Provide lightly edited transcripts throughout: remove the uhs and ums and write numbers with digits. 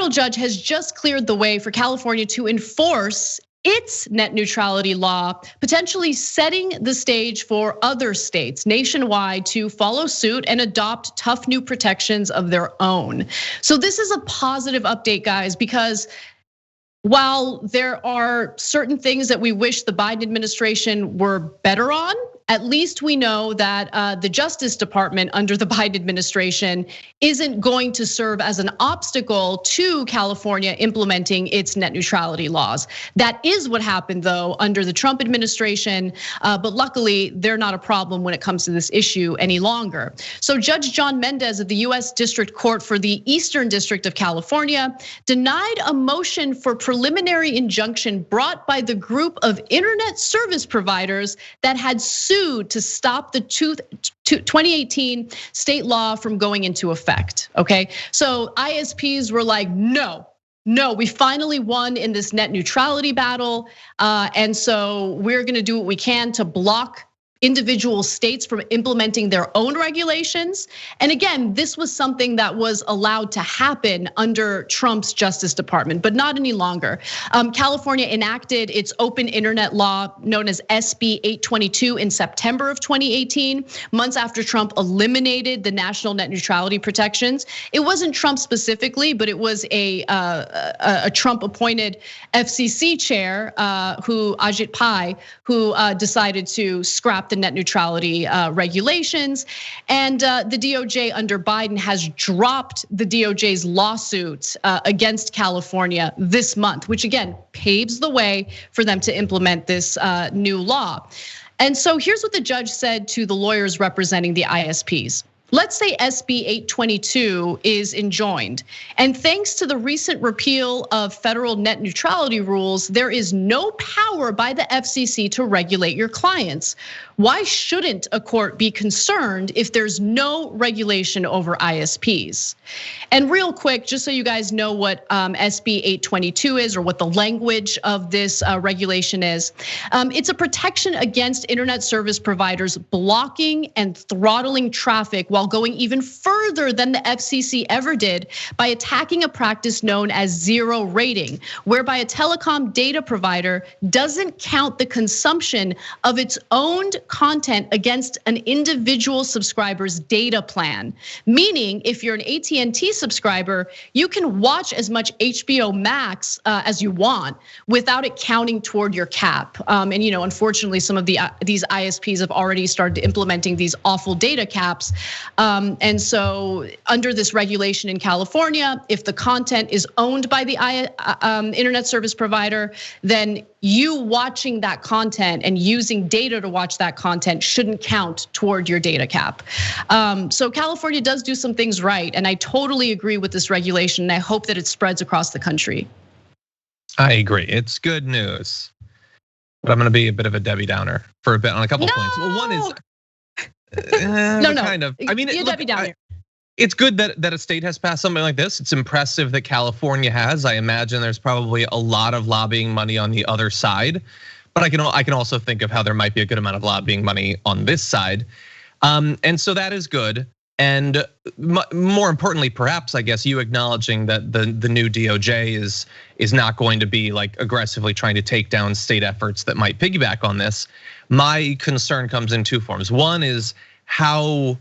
federal judge has just cleared the way for California to enforce its net neutrality law, potentially setting the stage for other states nationwide to follow suit and adopt tough new protections of their own. So this is a positive update, guys, because while there are certain things that we wish the Biden administration were better on, at least we know that the Justice Department under the Biden administration isn't going to serve as an obstacle to California implementing its net neutrality laws. That is what happened though under the Trump administration, but luckily they're not a problem when it comes to this issue any longer. So Judge John Mendez of the US District Court for the Eastern District of California denied a motion for preliminary injunction brought by the group of internet service providers that had sued to stop the 2018 state law from going into effect, okay? So ISPs were like, no, we finally won in this net neutrality battle. And so we're gonna do what we can to block individual states from implementing their own regulations. And again, this was something that was allowed to happen under Trump's Justice Department, but not any longer. California enacted its open internet law known as SB 822 in September of 2018, months after Trump eliminated the national net neutrality protections. It wasn't Trump specifically, but it was a Trump appointed FCC chair, Ajit Pai, who decided to scrap the net neutrality regulations. And the DOJ under Biden has dropped the DOJ's lawsuit against California this month, which again paves the way for them to implement this new law. And so here's what the judge said to the lawyers representing the ISPs. Let's say SB 822 is enjoined. And thanks to the recent repeal of federal net neutrality rules, there is no power by the FCC to regulate your clients. Why shouldn't a court be concerned if there's no regulation over ISPs? And real quick, just so you guys know what SB 822 is or what the language of this regulation is, it's a protection against internet service providers blocking and throttling traffic while going even further than the FCC ever did by attacking a practice known as zero rating, whereby a telecom data provider doesn't count the consumption of its owned content against an individual subscriber's data plan. Meaning, if you're an AT&T subscriber, you can watch as much HBO Max as you want without it counting toward your cap. And unfortunately, some of these ISPs have already started implementing these awful data caps. And so under this regulation in California, if the content is owned by the internet service provider, then you watching that content and using data to watch that content shouldn't count toward your data cap. So California does do some things right, and I totally agree with this regulation, and I hope that it spreads across the country. I agree, it's good news. But I'm gonna be a bit of a Debbie Downer for a bit on a couple points. Well, one is, kind of. I mean, it's good that a state has passed something like this. It's impressive that California has. I imagine there's probably a lot of lobbying money on the other side, but I can also think of how there might be a good amount of lobbying money on this side, and so that is good. And more importantly, perhaps, I guess, you acknowledging that the new DOJ is not going to be like aggressively trying to take down state efforts that might piggyback on this. My concern comes in two forms. One is how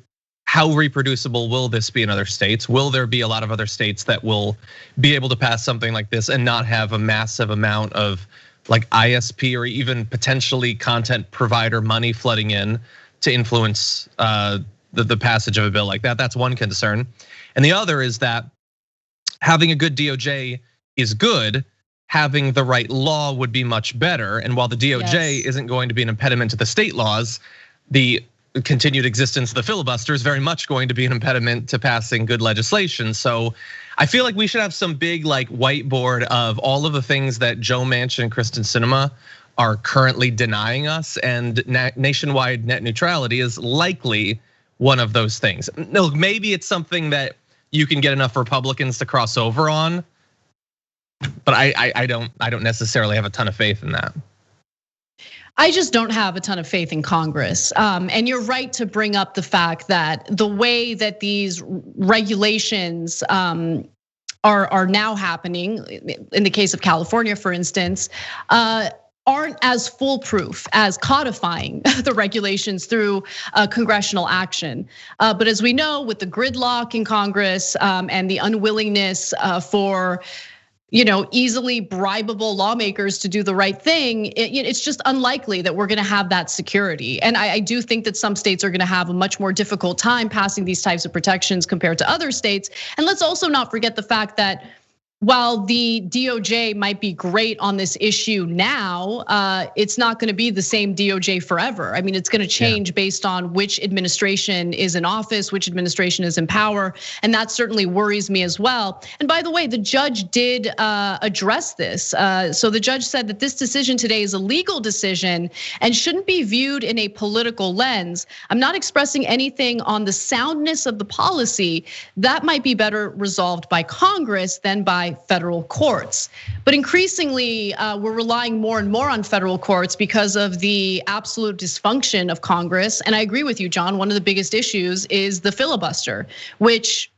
reproducible will this be in other states? Will there be a lot of other states that will be able to pass something like this and not have a massive amount of like ISP or even potentially content provider money flooding in to influence the passage of a bill like that? That's one concern. And the other is that having a good DOJ is good. Having the right law would be much better. And while the DOJ isn't going to be an impediment to the state laws, the continued existence of the filibuster is very much going to be an impediment to passing good legislation. So I feel like we should have some big like whiteboard of all of the things that Joe Manchin and Kristen Sinema are currently denying us, and nationwide net neutrality is likely one of those things. No, maybe it's something that you can get enough Republicans to cross over on, but I don't necessarily have a ton of faith in that. I just don't have a ton of faith in Congress. And you're right to bring up the fact that the way that these regulations are now happening, in the case of California, for instance, aren't as foolproof as codifying the regulations through congressional action. But as we know, with the gridlock in Congress and the unwillingness for easily bribable lawmakers to do the right thing, it's just unlikely that we're gonna have that security. And I do think that some states are gonna have a much more difficult time passing these types of protections compared to other states. And let's also not forget the fact that while the DOJ might be great on this issue now, it's not gonna be the same DOJ forever. I mean, it's gonna change based on which administration is in office, which administration is in power, and that certainly worries me as well. And by the way, the judge did address this. So the judge said that this decision today is a legal decision and shouldn't be viewed in a political lens. I'm not expressing anything on the soundness of the policy. That might be better resolved by Congress than by federal courts. But increasingly, we're relying more and more on federal courts because of the absolute dysfunction of Congress. And I agree with you, John, one of the biggest issues is the filibuster, which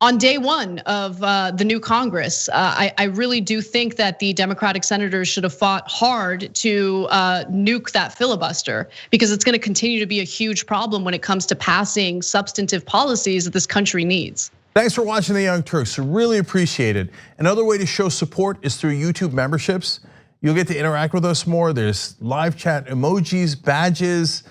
on day one of the new Congress, I really do think that the Democratic senators should have fought hard to nuke that filibuster, because it's gonna continue to be a huge problem when it comes to passing substantive policies that this country needs. Thanks for watching The Young Turks, really appreciate it. Another way to show support is through YouTube memberships. You'll get to interact with us more. There's live chat emojis, badges.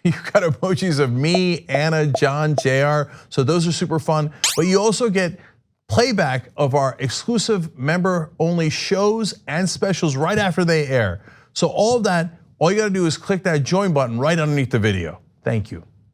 You've got emojis of me, Anna, John, JR. So those are super fun. But you also get playback of our exclusive member-only shows and specials right after they air. So all of that, all you gotta do is click that join button right underneath the video. Thank you.